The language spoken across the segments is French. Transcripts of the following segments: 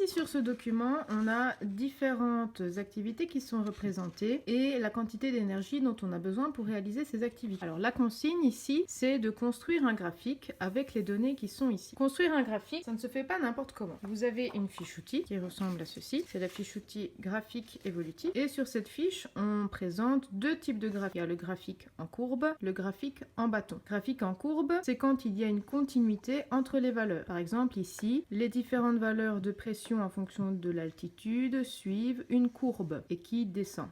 ici sur ce document, on a différentes activités qui sont représentées et la quantité d'énergie dont on a besoin pour réaliser ces activités. Alors la consigne ici, c'est de construire un graphique avec les données qui sont ici. Construire un graphique, ça ne se fait pas n'importe comment. Vous avez une fiche outil qui ressemble à ceci. C'est la fiche outil graphique évolutif. Et sur cette fiche, on présente deux types de graphiques. Il y a le graphique en courbe, le graphique en bâton. Graphique en courbe, c'est quand il y a une continuité entre les valeurs. Par exemple ici, les différentes valeurs de pression en fonction de l'altitude suivent une courbe et qui descend.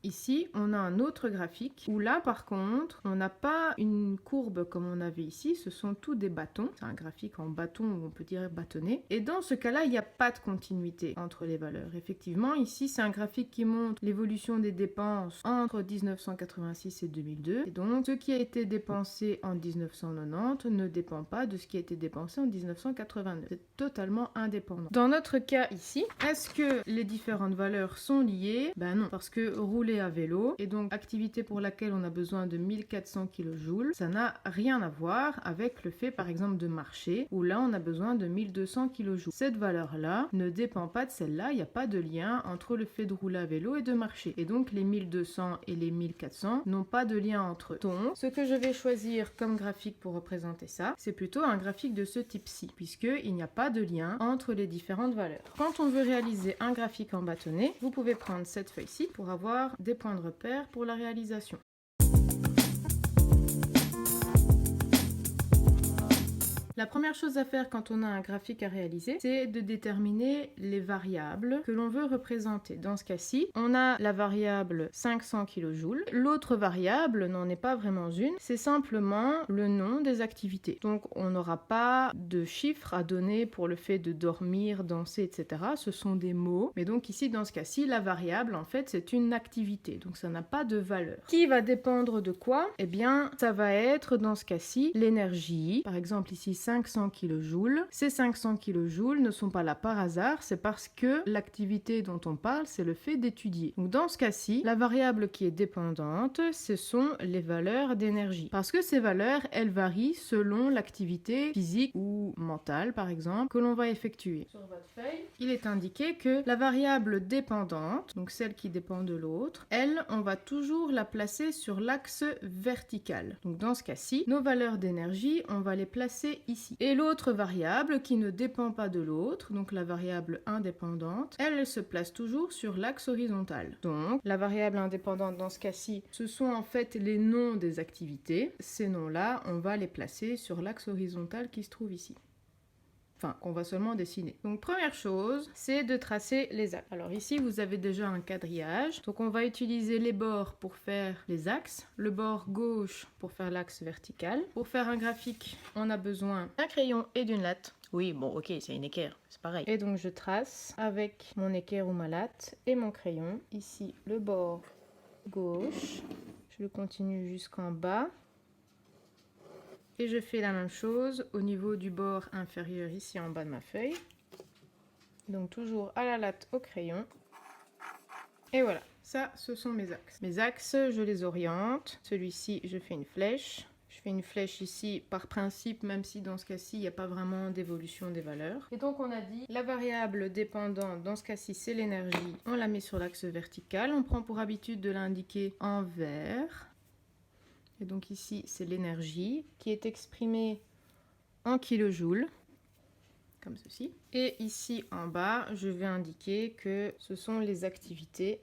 Ici, on a un autre graphique où là, par contre, on n'a pas une courbe comme on avait ici, ce sont tous des bâtons. C'est un graphique en bâton ou on peut dire bâtonnet. Et dans ce cas-là, il n'y a pas de continuité entre les valeurs. Effectivement, ici, c'est un graphique qui montre l'évolution des dépenses entre 1986 et 2002. Et donc, ce qui a été dépensé en 1990 ne dépend pas de ce qui a été dépensé en 1989. C'est totalement indépendant. Dans notre cas ici, est-ce que les différentes valeurs sont liées? Ben non, parce que rouler à vélo et donc activité pour laquelle on a besoin de 1400 kJ, ça n'a rien à voir avec le fait par exemple de marcher où là on a besoin de 1200 kJ. Cette valeur là ne dépend pas de celle-là, il n'y a pas de lien entre le fait de rouler à vélo et de marcher. Et donc les 1200 et les 1400 n'ont pas de lien entre eux. Donc ce que je vais choisir comme graphique pour représenter ça, c'est plutôt un graphique de ce type-ci, puisqu'il n'y a pas de lien entre les différentes valeurs. Quand on veut réaliser un graphique en bâtonnet, vous pouvez prendre cette feuille-ci pour avoir des points de repère pour la réalisation. La première chose à faire quand on a un graphique à réaliser, c'est de déterminer les variables que l'on veut représenter. Dans ce cas-ci, on a la variable 500 kJ. L'autre variable n'en est pas vraiment une, c'est simplement le nom des activités. Donc on n'aura pas de chiffres à donner pour le fait de dormir, danser, etc. Ce sont des mots. Mais donc ici, dans ce cas-ci, la variable, en fait, c'est une activité. Donc ça n'a pas de valeur. Qui va dépendre de quoi? Eh bien, ça va être, dans ce cas-ci, l'énergie. Par exemple, ici, 500 kJ. Ces 500 kJ ne sont pas là par hasard, c'est parce que l'activité dont on parle, c'est le fait d'étudier. Donc dans ce cas-ci, la variable qui est dépendante, ce sont les valeurs d'énergie. Parce que ces valeurs, elles varient selon l'activité physique ou mentale, par exemple, que l'on va effectuer. Sur votre feuille, il est indiqué que la variable dépendante, donc celle qui dépend de l'autre, elle, on va toujours la placer sur l'axe vertical. Donc dans ce cas-ci, nos valeurs d'énergie, on va les placer ici. Et l'autre variable qui ne dépend pas de l'autre, donc la variable indépendante, elle se place toujours sur l'axe horizontal. Donc la variable indépendante dans ce cas-ci, ce sont en fait les noms des activités. Ces noms-là, on va les placer sur l'axe horizontal qui se trouve ici. Enfin, qu'on va seulement dessiner. Donc première chose, c'est de tracer les axes. Alors ici, vous avez déjà un quadrillage. Donc on va utiliser les bords pour faire les axes, le bord gauche pour faire l'axe vertical. Pour faire un graphique, on a besoin d'un crayon et d'une latte. Oui, bon, ok, c'est une équerre, c'est pareil. Et donc je trace avec mon équerre ou ma latte et mon crayon. Ici, le bord gauche. Je le continue jusqu'en bas. Et je fais la même chose au niveau du bord inférieur ici en bas de ma feuille. Donc toujours à la latte au crayon. Et voilà, ça ce sont mes axes. Mes axes, je les oriente. Celui-ci, je fais une flèche. Je fais une flèche ici par principe, même si dans ce cas-ci, il n'y a pas vraiment d'évolution des valeurs. Et donc on a dit, la variable dépendante, dans ce cas-ci, c'est l'énergie. On la met sur l'axe vertical. On prend pour habitude de l'indiquer en vert. Et donc ici, c'est l'énergie qui est exprimée en kilojoules, comme ceci. Et ici en bas, je vais indiquer que ce sont les activités.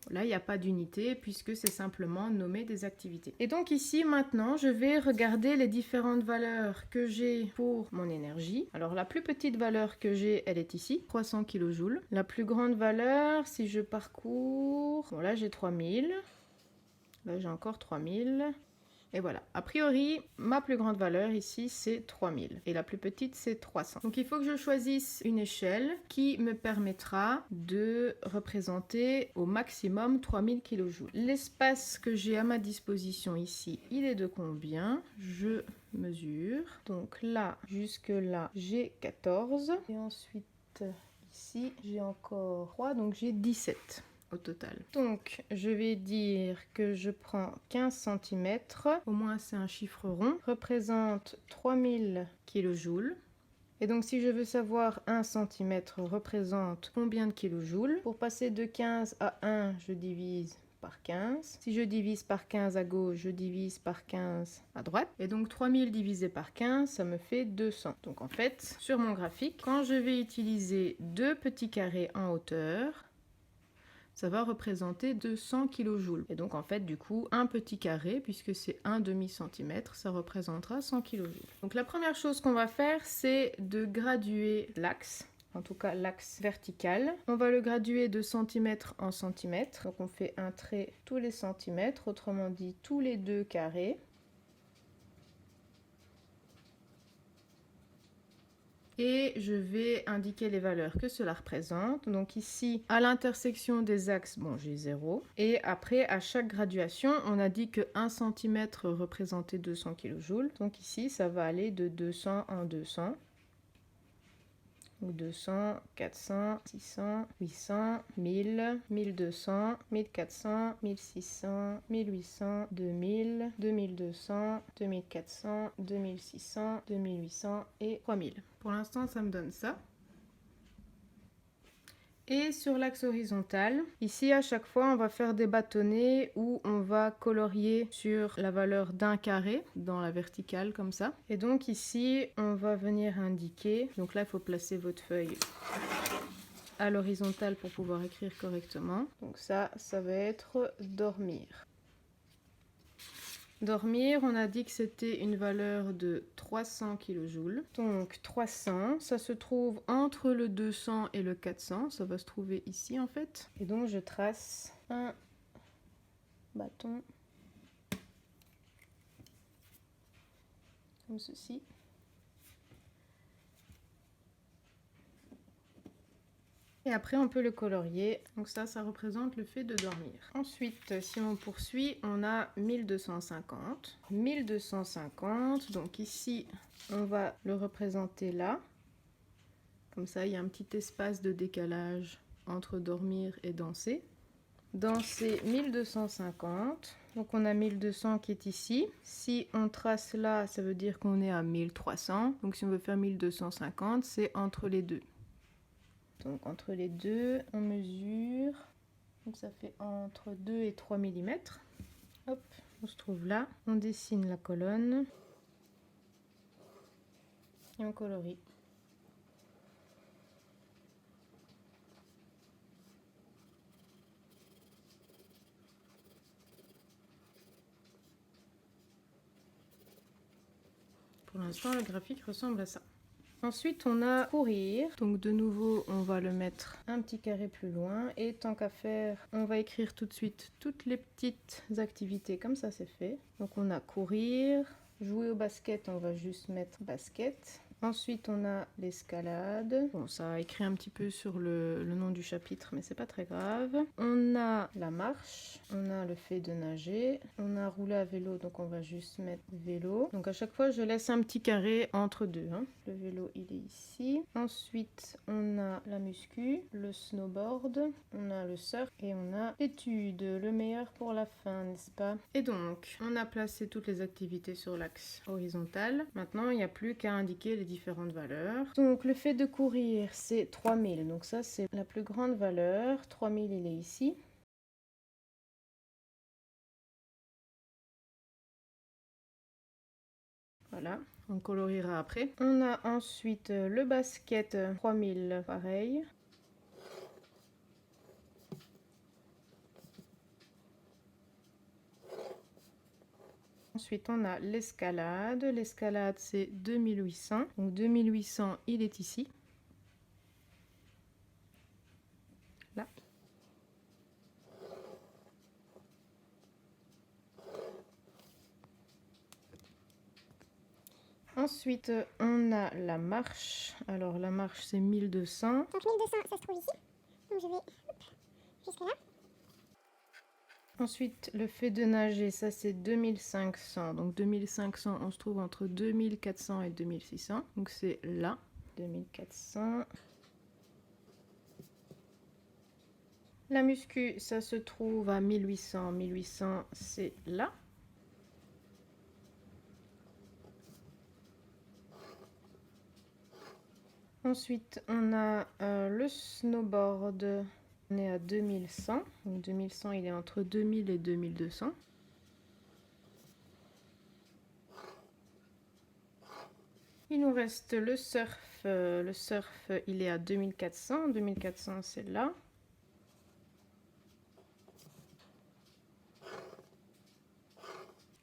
Là, il n'y a pas d'unité puisque c'est simplement nommer des activités. Et donc ici, maintenant, je vais regarder les différentes valeurs que j'ai pour mon énergie. Alors la plus petite valeur que j'ai, elle est ici, 300 kJ. La plus grande valeur, si je parcours, bon là j'ai 3000. Là, j'ai encore 3000. Et voilà. A priori, ma plus grande valeur ici, c'est 3000. Et la plus petite, c'est 300. Donc, il faut que je choisisse une échelle qui me permettra de représenter au maximum 3000 kJ. L'espace que j'ai à ma disposition ici, il est de combien? Je mesure. Donc là, jusque là, j'ai 14. Et ensuite, ici, j'ai encore 3. Donc, j'ai 17. Au total. Donc, je vais dire que je prends 15 cm, au moins c'est un chiffre rond, représente 3000 kJ. Et donc si je veux savoir 1 cm représente combien de kilojoules, pour passer de 15 à 1, je divise par 15. Si je divise par 15 à gauche, je divise par 15 à droite. Et donc 3000 divisé par 15, ça me fait 200. Donc en fait, sur mon graphique, quand je vais utiliser 2 petits carrés en hauteur, ça va représenter 200 kilojoules. Et donc en fait du coup un petit carré, puisque c'est un demi-centimètre, ça représentera 100 kilojoules. Donc la première chose qu'on va faire, c'est de graduer l'axe. En tout cas l'axe vertical. On va le graduer de centimètre en centimètre. Donc on fait un trait tous les centimètres, autrement dit tous les 2 carrés. Et je vais indiquer les valeurs que cela représente. Donc ici, à l'intersection des axes, bon, j'ai 0. Et après, à chaque graduation, on a dit que 1 cm représentait 200 kJ. Donc ici, ça va aller de 200 en 200. Donc 200, 400, 600, 800, 1000, 1200, 1400, 1600, 1800, 2000, 2200, 2400, 2600, 2800 et 3000. Pour l'instant, ça me donne ça. Et sur l'axe horizontal, ici à chaque fois on va faire des bâtonnets où on va colorier sur la valeur d'un carré dans la verticale comme ça. Et donc ici on va venir indiquer, donc là il faut placer votre feuille à l'horizontale pour pouvoir écrire correctement. Donc ça va être dormir. Dormir, on a dit que c'était une valeur de 300 kJ. Donc 300, ça se trouve entre le 200 et le 400. Ça va se trouver ici en fait. Et donc je trace un bâton comme ceci. Et après, on peut le colorier. Donc ça représente le fait de dormir. Ensuite, si on poursuit, on a 1250. 1250, donc ici, on va le représenter là. Comme ça, il y a un petit espace de décalage entre dormir et danser. Danser 1250. Donc on a 1200 qui est ici. Si on trace là, ça veut dire qu'on est à 1300. Donc si on veut faire 1250, c'est entre les deux. Donc entre les deux, on mesure, donc ça fait entre 2 et 3 mm. Hop, on se trouve là, on dessine la colonne et on colorie. Pour l'instant, le graphique ressemble à ça. Ensuite, on a courir. Donc de nouveau, on va le mettre un petit carré plus loin. Et tant qu'à faire, on va écrire tout de suite toutes les petites activités. Comme ça, c'est fait. Donc on a courir. Jouer au basket, on va juste mettre basket. Ensuite, on a l'escalade. Bon, ça a écrit un petit peu sur le nom du chapitre, mais c'est pas très grave. On a la marche. On a le fait de nager. On a rouler à vélo, donc on va juste mettre vélo. Donc à chaque fois, je laisse un petit carré entre deux. Le vélo, il est ici. Ensuite, on a la muscu, le snowboard, on a le surf et on a l'étude, le meilleur pour la fin, n'est-ce pas? Et donc, on a placé toutes les activités sur l'axe horizontal. Maintenant, il n'y a plus qu'à indiquer les différentes valeurs. Donc, le fait de courir, c'est 3000. Donc ça, c'est la plus grande valeur. 3000, il est ici. Voilà, on coloriera après. On a ensuite le basket, 3000, pareil. Ensuite, on a l'escalade. L'escalade, c'est 2800. Donc 2800, il est ici. Là. Ensuite, on a la marche. Alors, la marche, c'est 1200. Donc 1200, ça se trouve ici. Donc je vais jusque là. Ensuite, le fait de nager, ça c'est 2500. Donc 2500, on se trouve entre 2400 et 2600. Donc c'est là, 2400. La muscu, ça se trouve à 1800. 1800, c'est là. Ensuite, on a le snowboard. On est à 2100. Donc 2100, il est entre 2000 et 2200. Il nous reste le surf. Le surf, il est à 2400. 2400, c'est là.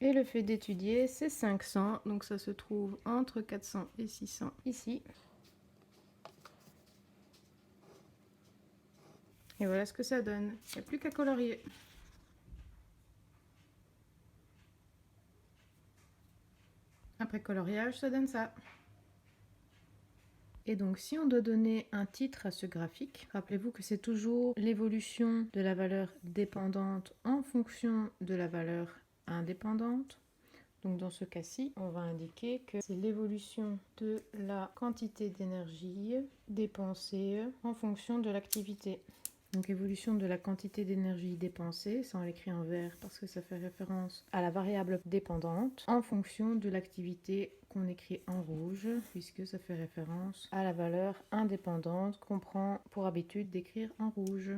Et le fait d'étudier, c'est 500. Donc ça se trouve entre 400 et 600 ici. Et voilà ce que ça donne. Il n'y a plus qu'à colorier. Après coloriage, ça donne ça. Et donc, si on doit donner un titre à ce graphique, rappelez-vous que c'est toujours l'évolution de la valeur dépendante en fonction de la valeur indépendante. Donc, dans ce cas-ci, on va indiquer que c'est l'évolution de la quantité d'énergie dépensée en fonction de l'activité. Donc, évolution de la quantité d'énergie dépensée, ça on l'écrit en vert parce que ça fait référence à la variable dépendante en fonction de l'activité qu'on écrit en rouge, puisque ça fait référence à la valeur indépendante qu'on prend pour habitude d'écrire en rouge.